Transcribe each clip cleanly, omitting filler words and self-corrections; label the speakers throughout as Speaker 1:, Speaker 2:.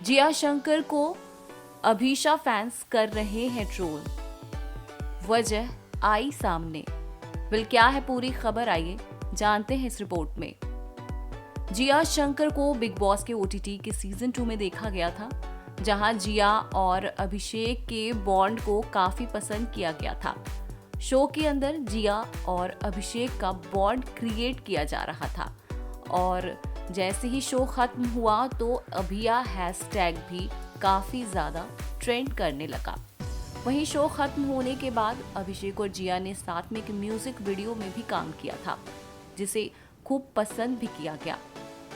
Speaker 1: जिया शंकर को अभीशा फैंस कर रहे हैं ट्रोल, वजह आई सामने। बिल क्या है पूरी खबर, आइए जानते हैं इस रिपोर्ट में। जिया शंकर को बिग बॉस के OTT के सीजन 2 में देखा गया था, जहां जिया और अभिषेक के बॉन्ड को काफी पसंद किया गया था। शो के अंदर जिया और अभिषेक का बॉन्ड क्रिएट किया जा रहा था और जैसे ही शो खत्म हुआ तो अभिया हैशटैग भी काफी ज्यादा ट्रेंड करने लगा। वहीं शो खत्म होने के बाद अभिषेक और जिया ने साथ में एक म्यूजिक वीडियो में भी काम किया था, जिसे खूब पसंद भी किया गया।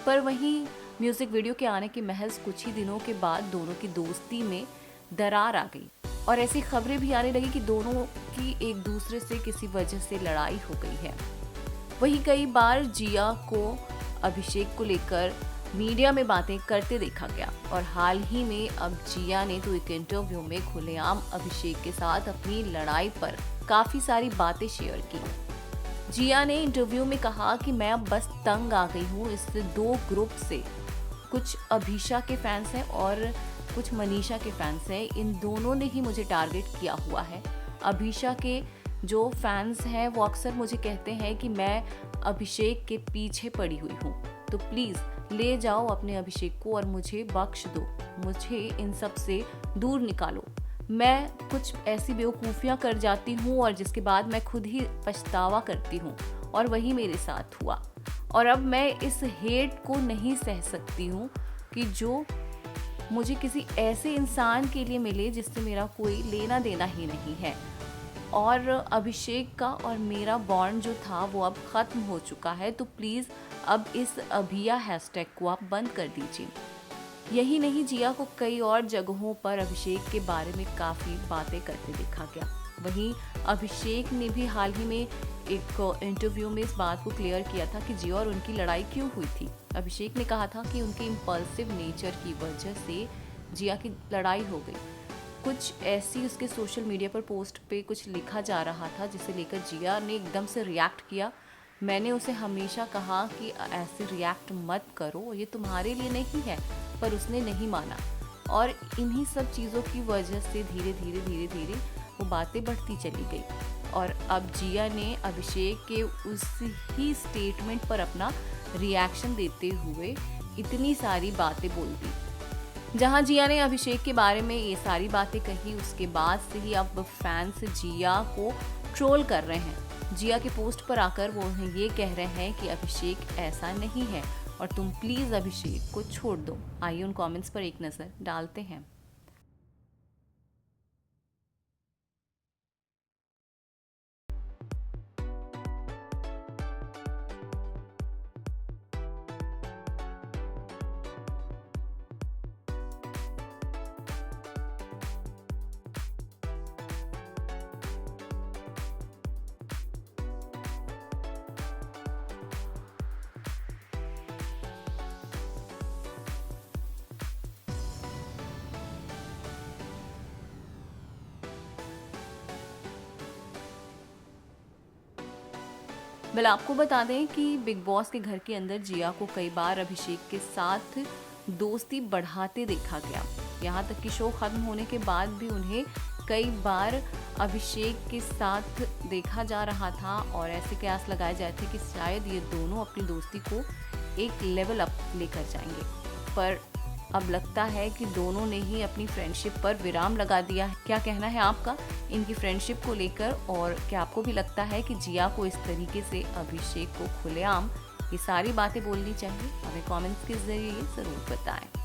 Speaker 1: पर वहीं म्यूजिक वीडियो के आने के महज कुछ ही दिनों के बाद दोनों की दोस्ती में दरार आ गई और ऐसी खबरें भी आने लगी कि दोनों की एक दूसरे से किसी वजह से लड़ाई हो गई है। वहीं कई बार जिया को अभिषेक को लेकर मीडिया में बातें करते देखा गया और हाल ही में अब जिया ने तो एक इंटरव्यू में खुलेआम अभिषेक के साथ अपनी लड़ाई पर काफी सारी बातें शेयर की। जिया ने इंटरव्यू में कहा कि मैं अब बस तंग आ गई हूँ इस 2 ग्रुप से, कुछ अभीशा के फैंस हैं और कुछ मनीषा के फैंस हैं। इन दोनों ने ही मुझे टारगेट किया हुआ है। अभीशा के जो फैंस हैं वो अक्सर मुझे कहते हैं कि मैं अभिषेक के पीछे पड़ी हुई हूँ, तो प्लीज़ ले जाओ अपने अभिषेक को और मुझे बख्श दो, मुझे इन सब से दूर निकालो। मैं कुछ ऐसी बेवकूफ़ियाँ कर जाती हूँ और जिसके बाद मैं खुद ही पछतावा करती हूँ और वही मेरे साथ हुआ। और अब मैं इस हेट को नहीं सह सकती हूँ कि जो मुझे किसी ऐसे इंसान के लिए मिले जिससे मेरा कोई लेना देना ही नहीं है। और अभिषेक का और मेरा बॉन्ड जो था वो अब ख़त्म हो चुका है, तो प्लीज़ अब इस अभिया हैशटैग को आप बंद कर दीजिए। यही नहीं, जिया को कई और जगहों पर अभिषेक के बारे में काफ़ी बातें करते देखा गया। वहीं अभिषेक ने भी हाल ही में एक इंटरव्यू में इस बात को क्लियर किया था कि जिया और उनकी लड़ाई क्यों हुई थी। अभिषेक ने कहा था कि उनके इम्पल्सिव नेचर की वजह से जिया की लड़ाई हो गई। कुछ ऐसी उसके सोशल मीडिया पर पोस्ट पे कुछ लिखा जा रहा था जिसे लेकर जिया ने एकदम से रिएक्ट किया। मैंने उसे हमेशा कहा कि ऐसे रिएक्ट मत करो, ये तुम्हारे लिए नहीं है, पर उसने नहीं माना और इन्हीं सब चीज़ों की वजह से धीरे धीरे वो बातें बढ़ती चली गई और अब जिया ने अभिषेक के उस ही स्टेटमेंट पर अपना रिएक्शन देते हुए इतनी सारी बातें बोल दी। जहां जिया ने अभिषेक के बारे में ये सारी बातें कही, उसके बाद से ही अब फैंस जिया को ट्रोल कर रहे हैं। जिया के पोस्ट पर आकर वो उन्हें ये कह रहे हैं कि अभिषेक ऐसा नहीं है और तुम प्लीज़ अभिषेक को छोड़ दो। आइए उन कमेंट्स पर एक नज़र डालते हैं। वेल आपको बता दें कि बिग बॉस के घर के अंदर जिया को कई बार अभिषेक के साथ दोस्ती बढ़ाते देखा गया। यहाँ तक कि शो खत्म होने के बाद भी उन्हें कई बार अभिषेक के साथ देखा जा रहा था और ऐसे कयास लगाए जाए थे कि शायद ये दोनों अपनी दोस्ती को एक लेवल अप लेकर जाएंगे। पर अब लगता है कि दोनों ने ही अपनी फ्रेंडशिप पर विराम लगा दिया है। क्या कहना है आपका इनकी फ्रेंडशिप को लेकर, और क्या आपको भी लगता है कि जिया को इस तरीके से अभिषेक को खुलेआम ये सारी बातें बोलनी चाहिए? हमें कमेंट्स के जरिए ज़रूर बताएं।